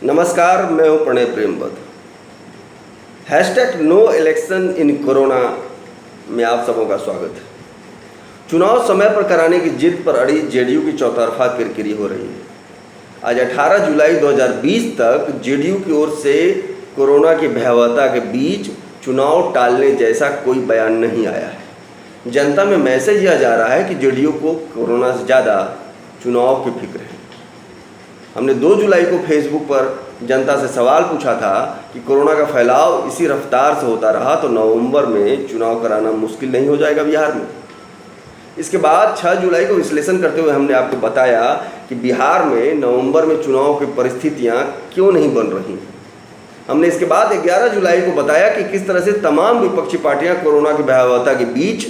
नमस्कार, मैं हूं Pranay Premvat. Hashtag no election in corona में आप सबों का स्वागत है। चुनाव समय पर कराने की जिद पर अड़ी जेडीयू की चौतरफा किरकिरी हो रही है। आज 18 जुलाई 2020 तक जेडीयू की ओर से कोरोना की भयावहता के बीच चुनाव टालने जैसा कोई बयान नहीं आया है। जनता में मैसेज यह जा रहा है कि जेडीयू को कोरोना से ज़्यादा चुनाव की फिक्र है। हमने 2 जुलाई को फेसबुक पर जनता से सवाल पूछा था कि कोरोना का फैलाव इसी रफ्तार से होता रहा तो नवंबर में चुनाव कराना मुश्किल नहीं हो जाएगा बिहार में। इसके बाद 6 जुलाई को विश्लेषण करते हुए हमने आपको बताया कि बिहार में नवंबर में चुनाव की परिस्थितियां क्यों नहीं बन रही। हमने इसके बाद 11 जुलाई को बताया कि किस तरह से तमाम विपक्षी पार्टियां कोरोना की भयावहता के बीच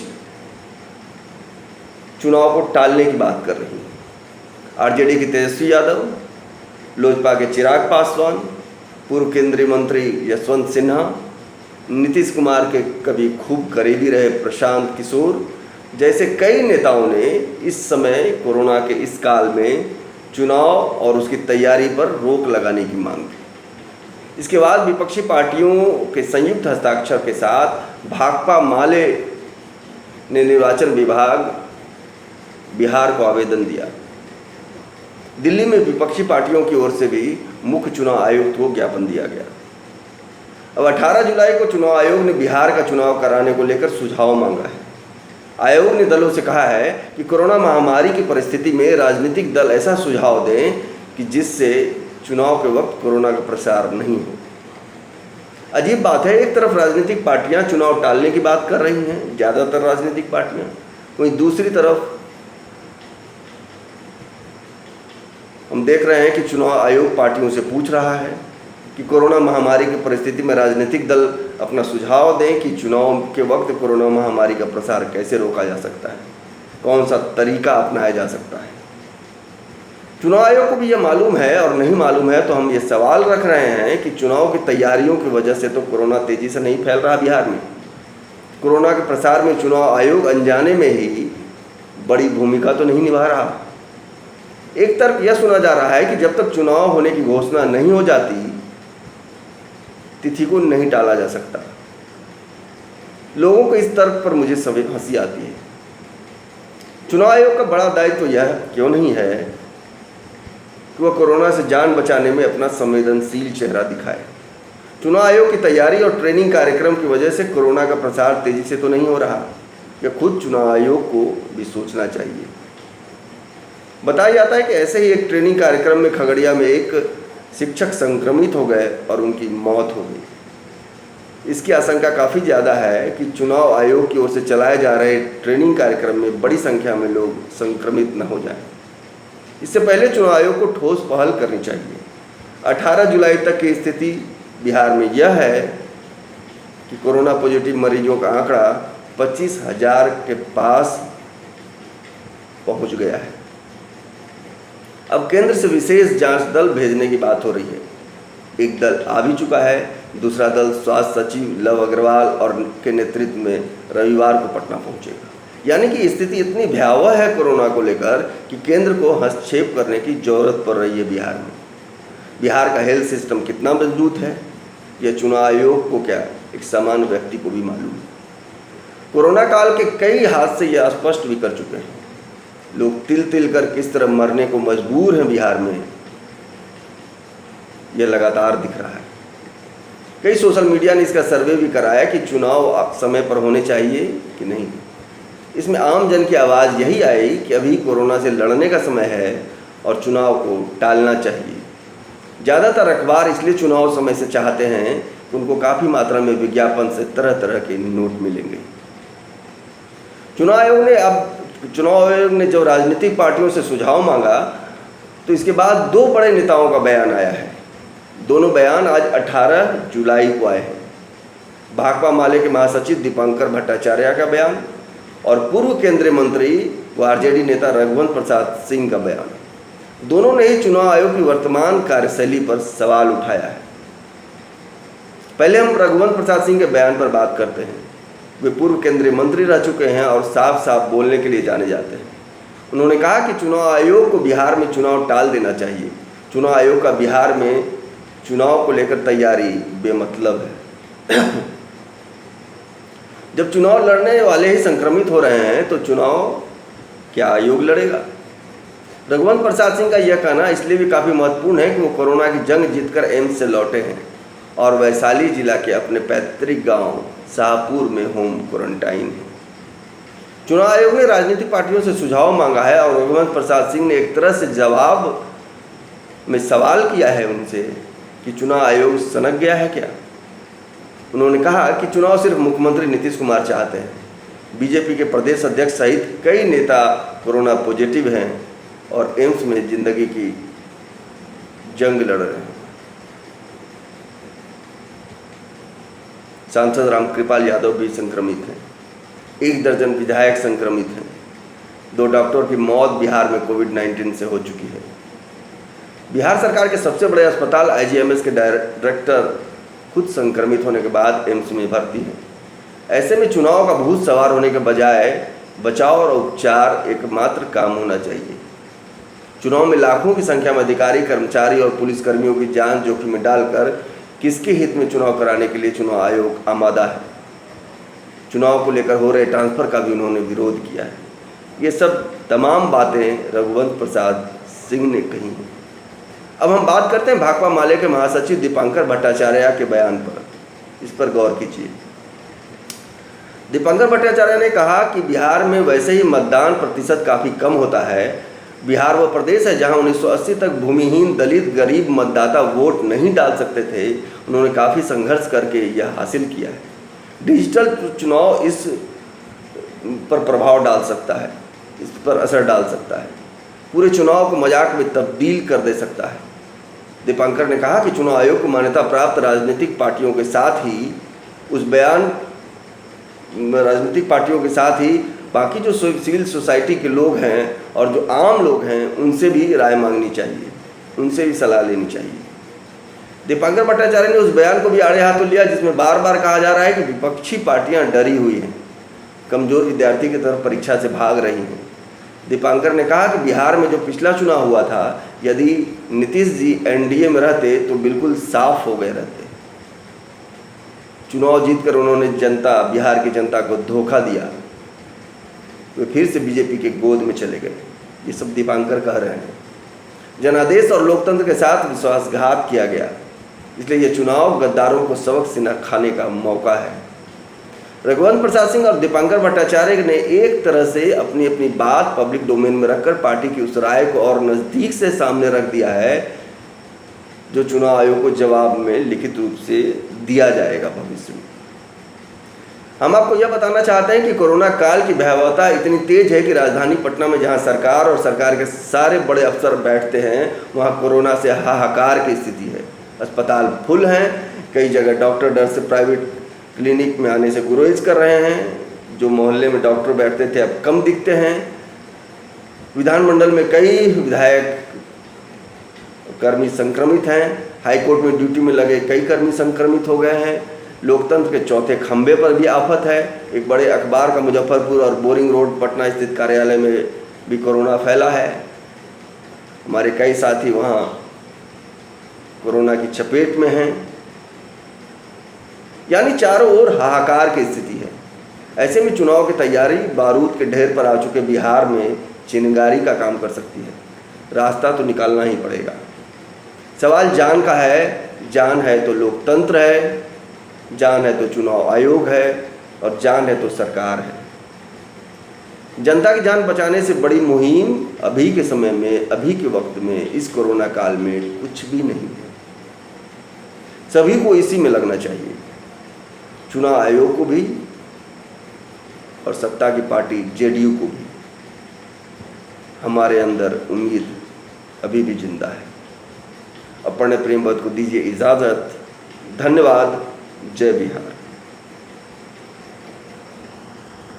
चुनाव को टालने की बात कर रही हैं। आरजेडी की तेजस्वी यादव, लोजपा के चिराग पासवान, पूर्व केंद्रीय मंत्री यशवंत सिन्हा, नीतीश कुमार के कभी खूब करीबी रहे प्रशांत किशोर जैसे कई नेताओं ने इस समय कोरोना के इस काल में चुनाव और उसकी तैयारी पर रोक लगाने की मांग की। इसके बाद विपक्षी पार्टियों के संयुक्त हस्ताक्षर के साथ भाकपा माले ने निर्वाचन विभाग बिहार को आवेदन दिया। दिल्ली में विपक्षी पार्टियों की ओर से भी मुख्य चुनाव आयुक्त को ज्ञापन दिया गया। अब 18 जुलाई को चुनाव आयोग ने बिहार का चुनाव कराने को लेकर सुझाव मांगा है। आयोग ने दलों से कहा है कि कोरोना महामारी की परिस्थिति में राजनीतिक दल ऐसा सुझाव दें कि जिससे चुनाव के वक्त कोरोना का प्रसार नहीं हो। अजीब बात है, एक तरफ राजनीतिक पार्टियां चुनाव टालने की बात कर रही हैं, ज़्यादातर राजनीतिक पार्टियां, वहीं दूसरी तरफ हम देख रहे हैं कि चुनाव आयोग पार्टियों से पूछ रहा है कि कोरोना महामारी की परिस्थिति में राजनीतिक दल अपना सुझाव दें कि चुनाव के वक्त कोरोना महामारी का प्रसार कैसे रोका जा सकता है, कौन सा तरीका अपनाया जा सकता है। चुनाव आयोग को भी यह मालूम है और नहीं मालूम है तो हम ये सवाल रख रहे हैं कि चुनाव की तैयारियों की वजह से तो कोरोना तेज़ी से नहीं फैल रहा बिहार में। कोरोना के प्रसार में चुनाव आयोग अनजाने में ही बड़ी भूमिका तो नहीं निभा रहा। एक तरफ यह सुना जा रहा है कि जब तक चुनाव होने की घोषणा नहीं हो जाती तिथि को नहीं टाला जा सकता। लोगों को इस तर्क पर मुझे सभी हंसी आती है। चुनाव आयोग का बड़ा दायित्व यह क्यों नहीं है कि वह कोरोना से जान बचाने में अपना संवेदनशील चेहरा दिखाए। चुनाव आयोग की तैयारी और ट्रेनिंग कार्यक्रम की वजह से कोरोना का प्रसार तेजी से तो नहीं हो रहा। यह खुद चुनाव आयोग को भी सोचना चाहिए। बताया जाता है कि ऐसे ही एक ट्रेनिंग कार्यक्रम में खगड़िया में एक शिक्षक संक्रमित हो गए और उनकी मौत हो गई। इसकी आशंका काफ़ी ज़्यादा है कि चुनाव आयोग की ओर से चलाए जा रहे ट्रेनिंग कार्यक्रम में बड़ी संख्या में लोग संक्रमित न हो जाएं। इससे पहले चुनाव आयोग को ठोस पहल करनी चाहिए। 18 जुलाई तक की स्थिति बिहार में यह है कि कोरोना पॉजिटिव मरीजों का आंकड़ा 25,000 के पास पहुंच गया है। अब केंद्र से विशेष जांच दल भेजने की बात हो रही है। एक दल आ भी चुका है, दूसरा दल स्वास्थ्य सचिव लव अग्रवाल और के नेतृत्व में रविवार को पटना पहुंचेगा। यानी कि स्थिति इतनी भयावह है कोरोना को लेकर कि केंद्र को हस्तक्षेप करने की जरूरत पड़ रही है बिहार में। बिहार का हेल्थ सिस्टम कितना मजबूत है यह चुनाव आयोग को क्या एक सामान्य व्यक्ति को भी मालूम है। कोरोना काल के कई हादसे यह स्पष्ट भी कर चुके हैं। लोग तिल तिल कर किस तरह मरने को मजबूर हैं बिहार में, यह लगातार दिख रहा है। कई सोशल मीडिया ने इसका सर्वे भी कराया कि चुनाव समय पर होने चाहिए कि नहीं। इसमें आम जन की आवाज़ यही आई कि अभी कोरोना से लड़ने का समय है और चुनाव को टालना चाहिए। ज़्यादातर अखबार इसलिए चुनाव समय से चाहते हैं कि उनको काफ़ी मात्रा में विज्ञापन से तरह तरह के नोट मिलेंगे। चुनाव आयोग ने जब राजनीतिक पार्टियों से सुझाव मांगा तो इसके बाद 2 बड़े नेताओं का बयान आया है। दोनों बयान आज 18 जुलाई को आए हैं। भाकपा माले के महासचिव दीपंकर भट्टाचार्य का बयान और पूर्व केंद्रीय मंत्री व आरजेडी नेता रघुवंश प्रसाद सिंह का बयान। दोनों ने ही चुनाव आयोग की वर्तमान कार्यशैली पर सवाल उठाया है। पहले हम रघुवंश प्रसाद सिंह के बयान पर बात करते हैं। वे पूर्व केंद्रीय मंत्री रह चुके हैं और साफ साफ बोलने के लिए जाने जाते हैं। उन्होंने कहा कि चुनाव आयोग को बिहार में चुनाव टाल देना चाहिए। चुनाव आयोग का बिहार में चुनाव को लेकर तैयारी बेमतलब है। जब चुनाव लड़ने वाले ही संक्रमित हो रहे हैं तो चुनाव क्या आयोग लड़ेगा? रघुवंश प्रसाद सिंह का यह कहना इसलिए भी काफ़ी महत्वपूर्ण है कि वो कोरोना की जंग जीतकर एम्स से लौटे हैं और वैशाली जिला के अपने पैतृक गांव शाहपुर में होम क्वारंटाइन है। चुनाव आयोग ने राजनीतिक पार्टियों से सुझाव मांगा है और रघुवंश प्रसाद सिंह ने एक तरह से जवाब में सवाल किया है उनसे कि चुनाव आयोग सनक गया है क्या? उन्होंने कहा कि चुनाव सिर्फ मुख्यमंत्री नीतीश कुमार चाहते हैं। बीजेपी के प्रदेश अध्यक्ष सहित कई नेता कोरोना पॉजिटिव हैं और एम्स में जिंदगी की जंग लड़ रहे हैं। सांसद रामकृपाल यादव भी संक्रमित हैं। 1 दर्जन विधायक संक्रमित हैं। 2 डॉक्टर की मौत बिहार में कोविड-19 से हो चुकी है। बिहार सरकार के सबसे बड़े अस्पताल आईजीएमएस के डायरेक्टर खुद संक्रमित होने के बाद एम्स में भर्ती है। ऐसे में चुनाव का भूत सवार होने के बजाय बचाव और उपचार एकमात्र काम होना चाहिए। चुनाव में लाखों की संख्या में अधिकारी, कर्मचारी और पुलिसकर्मियों की जान जोखिम में डालकर किसके हित में चुनाव कराने के लिए चुनाव आयोग आमादा है? चुनाव को लेकर हो रहे ट्रांसफर का भी उन्होंने विरोध किया है। ये सब तमाम बातें रघुवंश प्रसाद सिंह ने कही हैं। अब हम बात करते हैं भाकपा माले के महासचिव दीपांकर भट्टाचार्य के बयान पर। इस पर गौर कीजिए। दीपांकर भट्टाचार्य ने कहा कि बिहार में वैसे ही मतदान प्रतिशत काफ़ी कम होता है। बिहार वो प्रदेश है जहां 1980 तक भूमिहीन, दलित, गरीब मतदाता वोट नहीं डाल सकते थे। उन्होंने काफ़ी संघर्ष करके यह हासिल किया है। डिजिटल चुनाव इस पर प्रभाव डाल सकता है, इस पर असर डाल सकता है, पूरे चुनाव को मजाक में तब्दील कर दे सकता है। दीपांकर ने कहा कि चुनाव आयोग को मान्यता प्राप्त राजनीतिक पार्टियों के साथ ही राजनीतिक पार्टियों के साथ ही बाकी जो सिविल सोसाइटी के लोग हैं और जो आम लोग हैं उनसे भी राय मांगनी चाहिए, उनसे भी सलाह लेनी चाहिए। दीपांकर भट्टाचार्य ने उस बयान को भी आड़े हाथों लिया जिसमें बार बार कहा जा रहा है कि विपक्षी पार्टियां डरी हुई हैं, कमज़ोर विद्यार्थी की तरफ परीक्षा से भाग रही हैं। दीपांकर ने कहा कि बिहार में जो पिछला चुनाव हुआ था, यदि नीतीश जी एनडीए में रहते तो बिल्कुल साफ हो गए रहते। चुनाव जीतकर उन्होंने बिहार की जनता को धोखा दिया, वे फिर से बीजेपी के गोद में चले गए। ये सब दीपांकर कह रहे हैं। जनादेश और लोकतंत्र के साथ विश्वासघात किया गया, इसलिए ये चुनाव गद्दारों को सबक सिखाने का मौका है। रघुवंश प्रसाद सिंह और दीपांकर भट्टाचार्य ने एक तरह से अपनी अपनी बात पब्लिक डोमेन में रखकर पार्टी की उस राय को और नज़दीक से सामने रख दिया है जो चुनाव आयोग को जवाब में लिखित रूप से दिया जाएगा भविष्य में। हम आपको यह बताना चाहते हैं कि कोरोना काल की भयावहता इतनी तेज है कि राजधानी पटना में जहां सरकार और सरकार के सारे बड़े अफसर बैठते हैं वहां कोरोना से हाहाकार की स्थिति है। अस्पताल फुल हैं, कई जगह डॉक्टर डर से प्राइवेट क्लिनिक में आने से गुरेज कर रहे हैं। जो मोहल्ले में डॉक्टर बैठते थे अब कम दिखते हैं। विधानमंडल में कई विधायक कर्मी संक्रमित हैं। हाईकोर्ट में ड्यूटी में लगे कई कर्मी संक्रमित हो गए हैं। लोकतंत्र के चौथे खंभे पर भी आफत है। एक बड़े अखबार का मुजफ्फरपुर और बोरिंग रोड पटना स्थित कार्यालय में भी कोरोना फैला है। हमारे कई साथी वहाँ कोरोना की चपेट में हैं। यानी चारों ओर हाहाकार की स्थिति है। ऐसे में चुनाव की तैयारी बारूद के ढेर पर आ चुके बिहार में चिंगारी का काम कर सकती है। रास्ता तो निकालना ही पड़ेगा। सवाल जान का है। जान है तो लोकतंत्र है, जान है तो चुनाव आयोग है और जान है तो सरकार है। जनता की जान बचाने से बड़ी मुहिम अभी के समय में, अभी के वक्त में, इस कोरोना काल में कुछ भी नहीं है। सभी को इसी में लगना चाहिए, चुनाव आयोग को भी और सत्ता की पार्टी जेडीयू को भी। हमारे अंदर उम्मीद अभी भी जिंदा है। अपने प्रेमवत को दीजिए इजाज़त। धन्यवाद। जय बिहार।